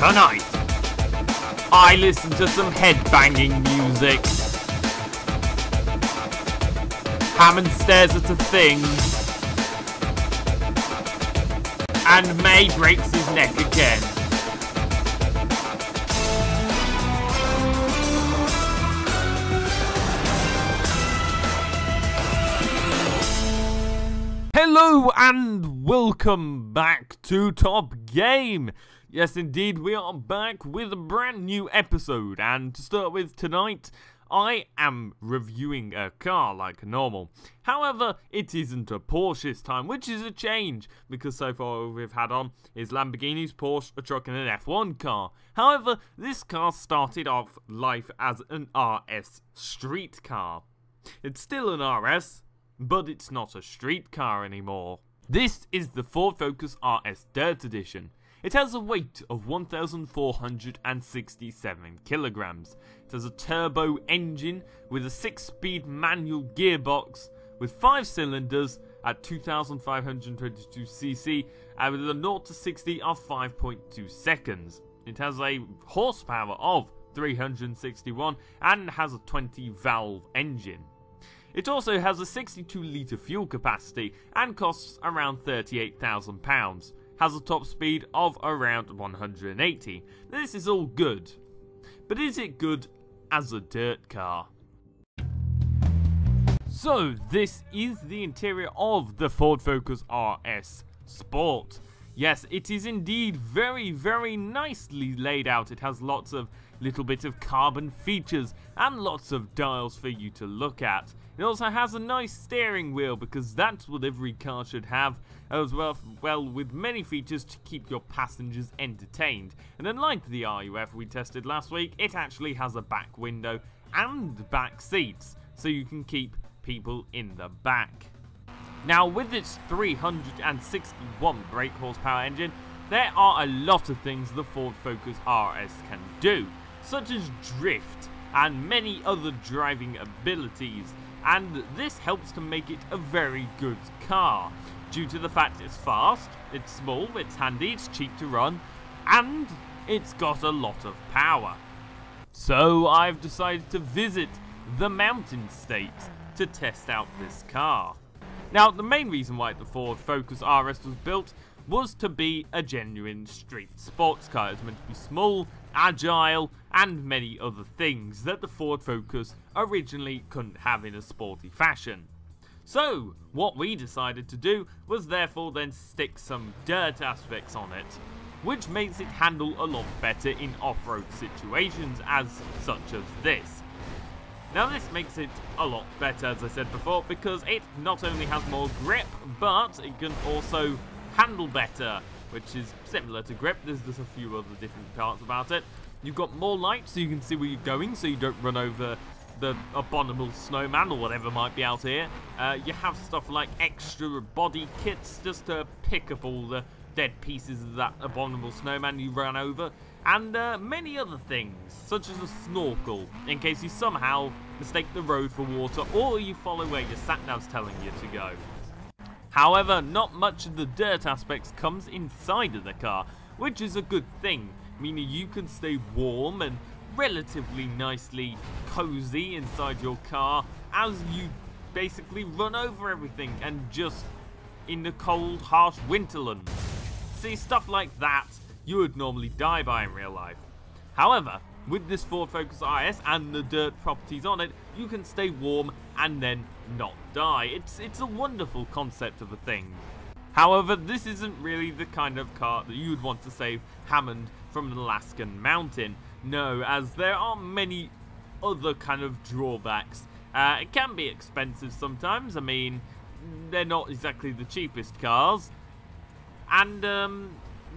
Tonight, I listen to some headbanging music. Hammond stares at a thing. And May breaks his neck again. Hello and welcome back to Top Game. Yes indeed, we are back with a brand new episode, and to start with tonight, I am reviewing a car like normal. However, it isn't a Porsche this time, which is a change, because so far what we've had on is Lamborghinis, Porsche, a truck and an F1 car. However, this car started off life as an RS street car. It's still an RS, but it's not a street car anymore. This is the Ford Focus RS Dirt Edition. It has a weight of 1,467 kilograms. It has a turbo engine with a 6-speed manual gearbox with 5 cylinders at 2,522cc and with a 0 to 60 of 5.2 seconds. It has a horsepower of 361 and has a 20-valve engine. It also has a 62-litre fuel capacity and costs around £38,000. Has a top speed of around 180. This is all good. But is it good as a dirt car? So, this is the interior of the Ford Focus RS Sport. Yes, it is indeed very, very nicely laid out. It has lots of little bit of carbon features and lots of dials for you to look at. It also has a nice steering wheel, because that's what every car should have, as well with many features to keep your passengers entertained. And unlike the RUF we tested last week, it actually has a back window and back seats, so you can keep people in the back. Now, with its 361 brake horsepower engine, there are a lot of things the Ford Focus RS can do, such as drift and many other driving abilities, and this helps to make it a very good car, due to the fact it's fast, it's small, it's handy, it's cheap to run, and it's got a lot of power. So I've decided to visit the Mountain State to test out this car. Now, the main reason why the Ford Focus RS was built was to be a genuine street sports car. It's meant to be small, agile, and many other things that the Ford Focus originally couldn't have in a sporty fashion. So, what we decided to do was therefore then stick some dirt aspects on it, which makes it handle a lot better in off-road situations such as this. Now, this makes it a lot better, as I said before, because it not only has more grip, but it can also handle better, which is similar to grip. There's just a few other different parts about it. You've got more light, so you can see where you're going, so you don't run over the abominable snowman or whatever might be out here. You have stuff like extra body kits just to pick up all the dead pieces of that abominable snowman you ran over, and many other things, such as a snorkel, in case you somehow mistake the road for water or you follow where your sat-nav's telling you to go. However, not much of the dirt aspects comes inside of the car, which is a good thing, meaning you can stay warm and relatively nicely cozy inside your car as you basically run over everything and just in the cold, harsh winterland. See, stuff like that you would normally die by in real life. However, with this Ford Focus RS and the dirt properties on it, you can stay warm and then not die. It's a wonderful concept of a thing. However, this isn't really the kind of car that you would want to save Hammond from an Alaskan mountain. No, as there are many other kind of drawbacks. It can be expensive sometimes. I mean, they're not exactly the cheapest cars. And,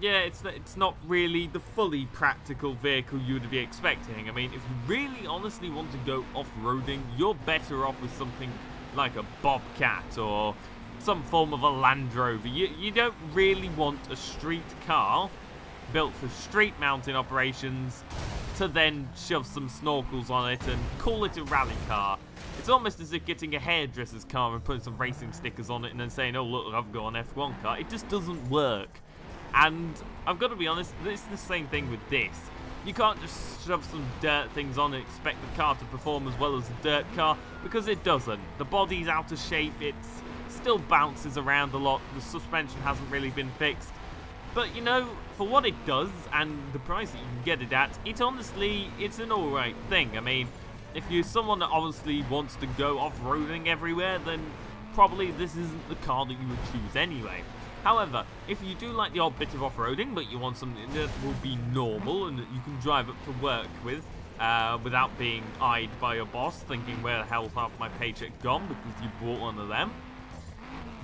yeah, it's not really the fully practical vehicle you would be expecting. I mean, if you really honestly want to go off-roading, you're better off with something like a Bobcat or some form of a Land Rover. You don't really want a street car built for street mountain operations to then shove some snorkels on it and call it a rally car. It's almost as if getting a hairdresser's car and putting some racing stickers on it and then saying, oh look, I've got an F1 car. It just doesn't work. And I've got to be honest, it's the same thing with this. You can't just shove some dirt things on and expect the car to perform as well as a dirt car, because it doesn't. The body's out of shape, it still bounces around a lot, the suspension hasn't really been fixed. But you know, for what it does and the price that you can get it at, it's an alright thing. I mean, if you're someone that obviously wants to go off-roading everywhere, then probably this isn't the car that you would choose anyway. However, if you do like the odd bit of off-roading, but you want something that will be normal and that you can drive up to work with without being eyed by your boss, thinking where the hell's half my paycheck gone because you bought one of them,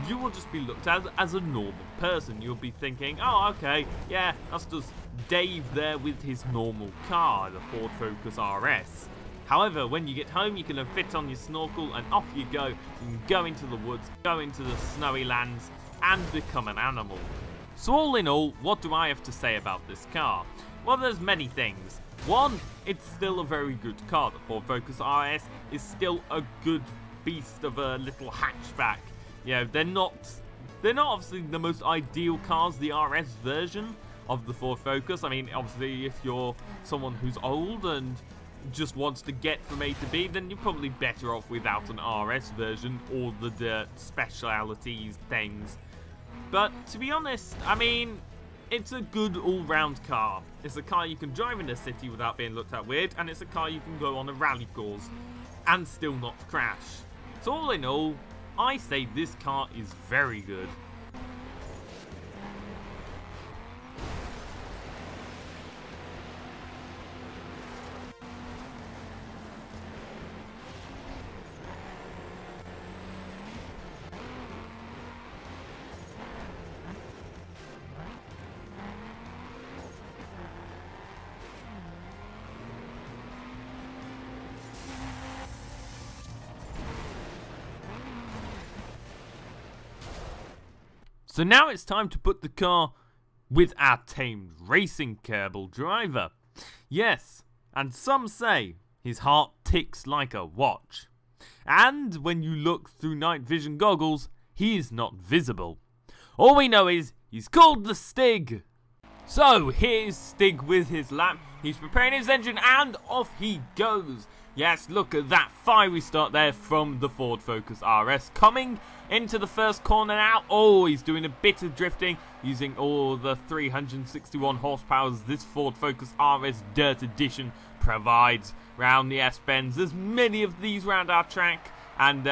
you will just be looked at as a normal person. You'll be thinking, oh, okay, yeah, that's just Dave there with his normal car, the Ford Focus RS. However, when you get home, you can fit on your snorkel and off you go. You can go into the woods, go into the snowy lands, and become an animal. So all in all, what do I have to say about this car? Well, there's many things. One, it's still a very good car. The Ford Focus RS is still a good beast of a little hatchback. You know, they're not obviously the most ideal cars, the RS version of the Ford Focus. I mean, obviously, if you're someone who's old and just wants to get from A to B, then you're probably better off without an RS version or the dirt specialities things. But to be honest, I mean, it's a good all-round car. It's a car you can drive in the city without being looked at weird, and it's a car you can go on a rally course and still not crash. So all in all, I say this car is very good. So now it's time to put the car with our tamed racing Kerbal driver. Yes, and some say his heart ticks like a watch. And when you look through night vision goggles, he is not visible. All we know is he's called the Stig. So here's Stig with his lap. He's preparing his engine and off he goes. Yes, look at that fiery start there from the Ford Focus RS. Coming into the first corner now. Oh, he's doing a bit of drifting using all the 361 horsepower this Ford Focus RS Dirt Edition provides round the S-bends. There's many of these round our track. And,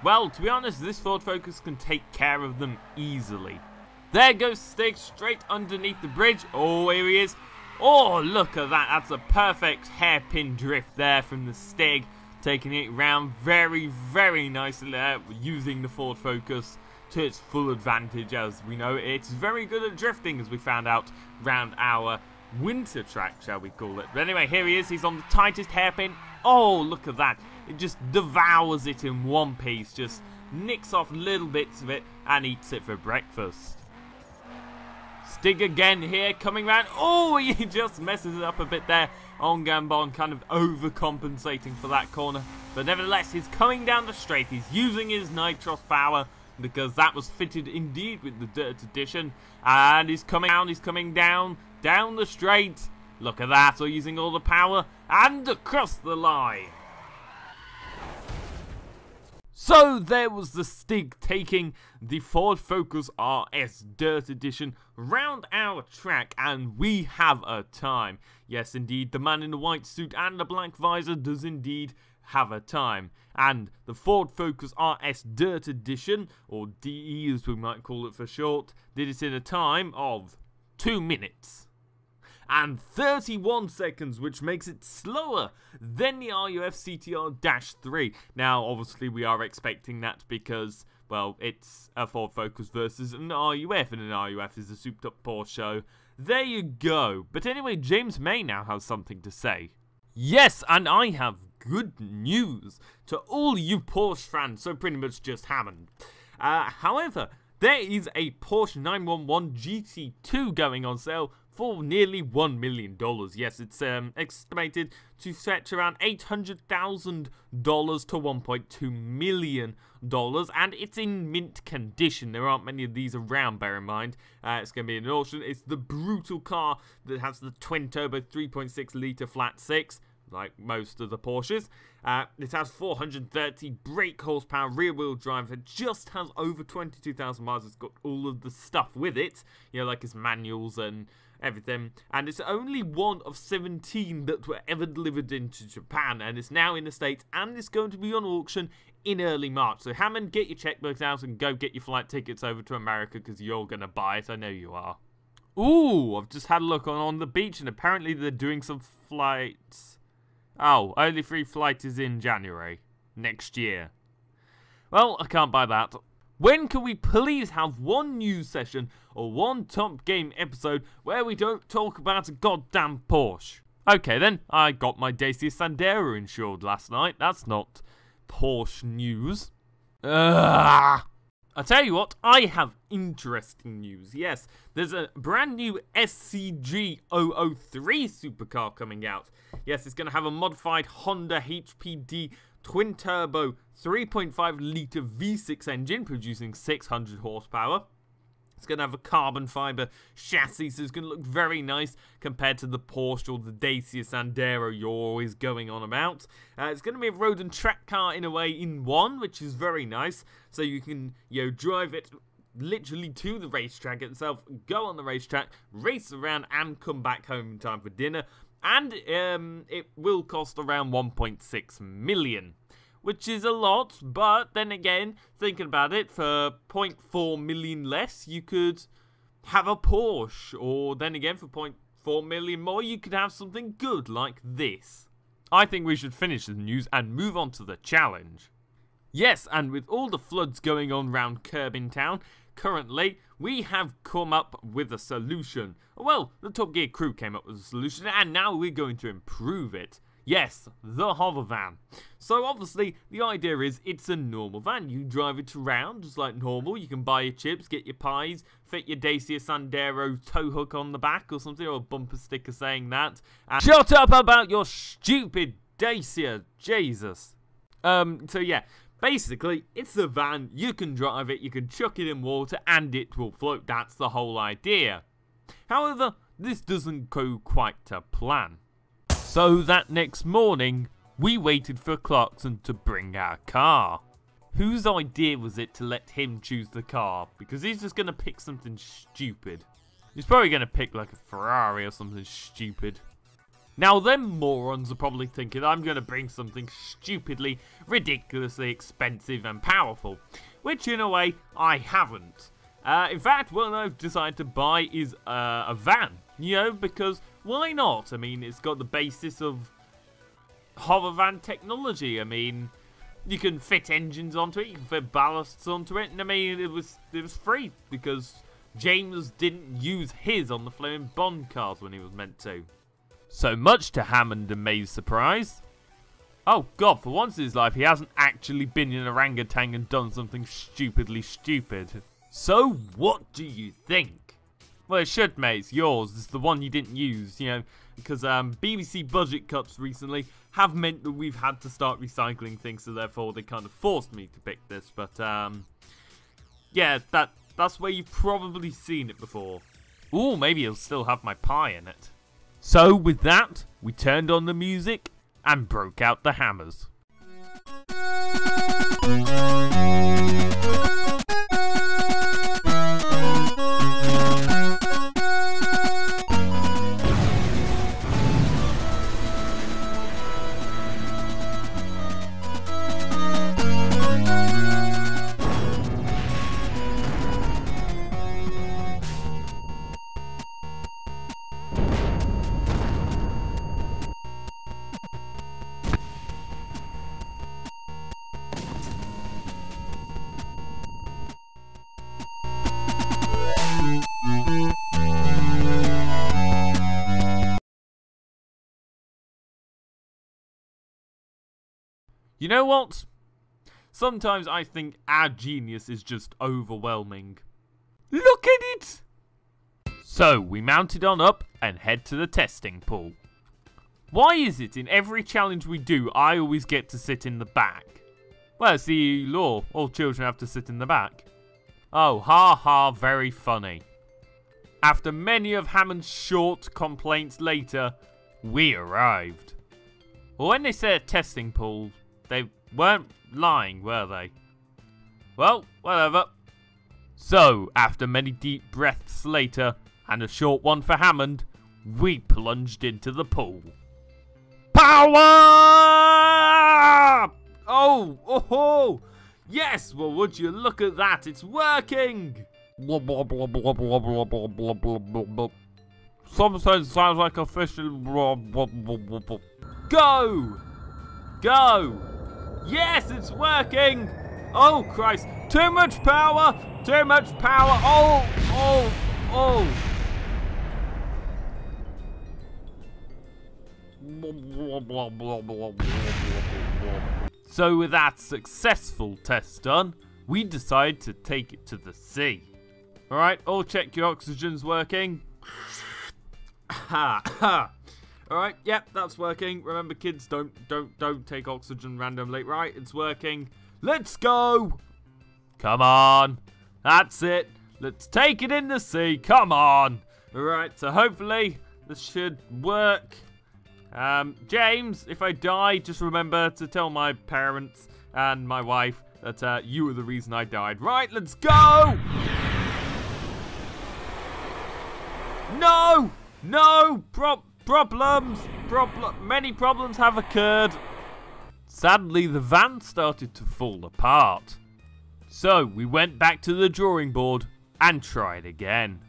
well, to be honest, this Ford Focus can take care of them easily. There goes Stig straight underneath the bridge. Oh, here he is. Oh, look at that. That's a perfect hairpin drift there from the Stig. Taking it round very, very nicely there, using the Ford Focus to its full advantage. As we know, it's very good at drifting, as we found out round our winter track, shall we call it. But anyway, here he is. He's on the tightest hairpin. Oh, look at that. It just devours it in one piece. Just nicks off little bits of it and eats it for breakfast. Stig again here, coming round. Oh, he just messes it up a bit there on Gambon, kind of overcompensating for that corner. But nevertheless, he's coming down the straight. He's using his nitros power because that was fitted indeed with the Dirt Edition. And he's coming down the straight. Look at that, we're using all the power and across the line. So there was the Stig taking the Ford Focus RS Dirt Edition round our track, and we have a time. Yes, indeed, the man in the white suit and the black visor does indeed have a time. And the Ford Focus RS Dirt Edition, or DE as we might call it for short, did it in a time of 2 minutes. And 31 seconds, which makes it slower than the RUF CTR-3. Now, obviously, we are expecting that because, well, it's a Ford Focus versus an RUF, and an RUF is a souped-up Porsche, so there you go. But anyway, James May now has something to say. Yes, and I have good news to all you Porsche fans, so pretty much just Hammond. However, there is a Porsche 911 GT2 going on sale for nearly $1 million. Yes, it's estimated to fetch around $800,000 to $1.2 million, and it's in mint condition. There aren't many of these around, bear in mind. It's going to be an auction. It's the brutal car that has the twin-turbo 3.6-litre flat six, like most of the Porsches. It has 430 brake horsepower, rear-wheel drive. It just has over 22,000 miles. It's got all of the stuff with it, you know, like its manuals and everything. And it's only one of 17 that were ever delivered into Japan, and it's now in the States, and it's going to be on auction in early March. So Hammond, get your checkbooks out and go get your flight tickets over to America, because you're going to buy it. I know you are. Ooh, I've just had a look on the beach, and apparently they're doing some flights. Oh, only free flight is in January next year. Well, I can't buy that. When can we please have one news session or one Top Game episode where we don't talk about a goddamn Porsche? Okay then, I got my Dacia Sandero insured last night. That's not Porsche news. Ugh. I tell you what, I have interesting news. Yes, there's a brand new SCG 003 supercar coming out. Yes, it's going to have a modified Honda HPD twin-turbo 3.5-litre V6 engine producing 600 horsepower. It's going to have a carbon fibre chassis, so it's going to look very nice compared to the Porsche or the Dacia Sandero you're always going on about. It's going to be a road and track car in a way in one, which is very nice. So you can, drive it literally to the racetrack itself, go on the racetrack, race around, and come back home in time for dinner. And it will cost around 1.6 million. Which is a lot, but then again, thinking about it, for 0.4 million less, you could have a Porsche. Or then again, for 0.4 million more, you could have something good like this. I think we should finish the news and move on to the challenge. Yes, and with all the floods going on around Kerbin Town, currently, we have come up with a solution. Well, the Top Gear crew came up with a solution, and now we're going to improve it. Yes, the Hovervan. So obviously, the idea is it's a normal van. You drive it around just like normal. You can buy your chips, get your pies, fit your Dacia Sandero tow hook on the back or something, or a bumper sticker saying that. And shut up about your stupid Dacia, Jesus. So yeah, basically, it's a van. You can drive it, you can chuck it in water, and it will float. That's the whole idea. However, this doesn't go quite to plan. So that next morning, we waited for Clarkson to bring our car. Whose idea was it to let him choose the car? Because he's just going to pick something stupid. He's probably going to pick like a Ferrari or something stupid. Now them morons are probably thinking I'm going to bring something stupidly, ridiculously expensive and powerful. Which in a way, I haven't. In fact, what I've decided to buy is a van. Because why not? I mean, it's got the basis of Hovervan technology. I mean, you can fit engines onto it, you can fit ballasts onto it, and I mean, it was free because James didn't use his on the flaming Bond cars when he was meant to. So much to Hammond and May's surprise. Oh god, for once in his life, he hasn't actually been in an orangutan and done something stupidly stupid. So, what do you think? Well, it should, mate. It's yours. It's the one you didn't use, because BBC budget cuts recently have meant that we've had to start recycling things, so therefore they kind of forced me to pick this. But, yeah, that's where you've probably seen it before. Ooh, maybe it'll still have my pie in it. So, with that, we turned on the music and broke out the hammers. You know what? Sometimes I think our genius is just overwhelming. Look at it! So we mounted on up and head to the testing pool. Why is it in every challenge we do, I always get to sit in the back? Well, it's the law. All children have to sit in the back. Oh, ha ha, very funny. After many of Hammond's short complaints later, we arrived. Well, when they said testing pool, they weren't lying, were they? Well, whatever. So, after many deep breaths later, and a short one for Hammond, we plunged into the pool. Power! Oh, yes, well, would you look at that, it's working! Sometimes sounds like a fish. Go! Go! Yes, it's working! Oh, Christ, too much power! Too much power! Oh! So with that successful test done, we decide to take it to the sea. Alright, all check your oxygen's working. Alright, yep, that's working. Remember kids, don't take oxygen randomly. Right, it's working. Let's go! Come on. That's it. Let's take it in the sea. Come on. Alright, so hopefully this should work. James, if I die, just remember to tell my parents and my wife that you were the reason I died. Right, let's go! No! No! Problems! Many problems have occurred. Sadly, the van started to fall apart. So, we went back to the drawing board and tried again.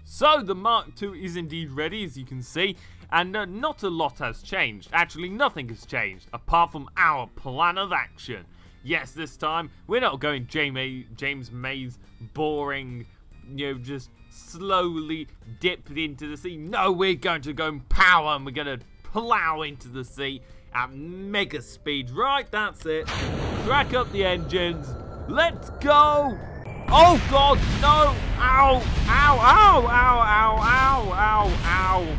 So, the Mark II is indeed ready, as you can see, and not a lot has changed. Actually, nothing has changed, apart from our plan of action. Yes, this time, we're not going James May's boring, just slowly dip into the sea. No, we're going to go in power, and we're going to plow into the sea at mega speed. Right, that's it. Crack up the engines. Let's go! Oh God, no! Ow! Ow! Ow! Ow! Ow! Ow! Ow! Ow!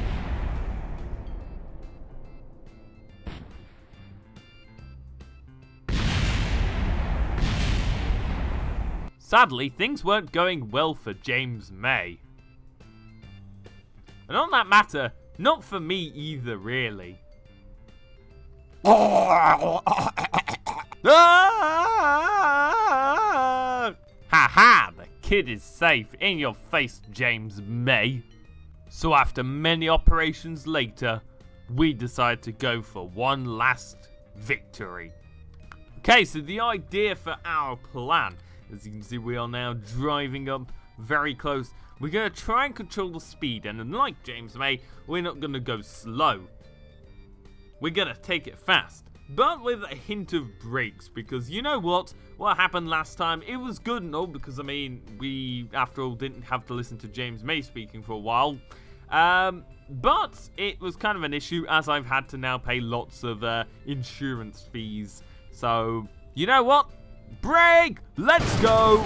Sadly, things weren't going well for James May. And on that matter, not for me either, really. Ha-ha! The kid is safe. In your face, James May. So after many operations later, we decide to go for one last victory. Okay, so the idea for our plan, as you can see, we are now driving up very close. We're going to try and control the speed, and unlike James May, we're not going to go slow. We're going to take it fast, but with a hint of brakes, because you know what happened last time? It was good and all, because I mean, we, after all, didn't have to listen to James May speaking for a while. But it was kind of an issue, as I've had to now pay lots of insurance fees. So, you know what? Brake! Let's go!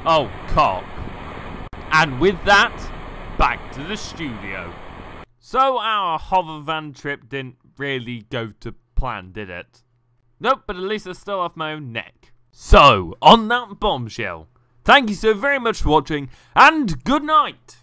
Oh, cock. And with that, back to the studio. So our Hovervan trip didn't really go to plan, did it? Nope, but at least I still have my own neck. So, on that bombshell, thank you so very much for watching, and good night!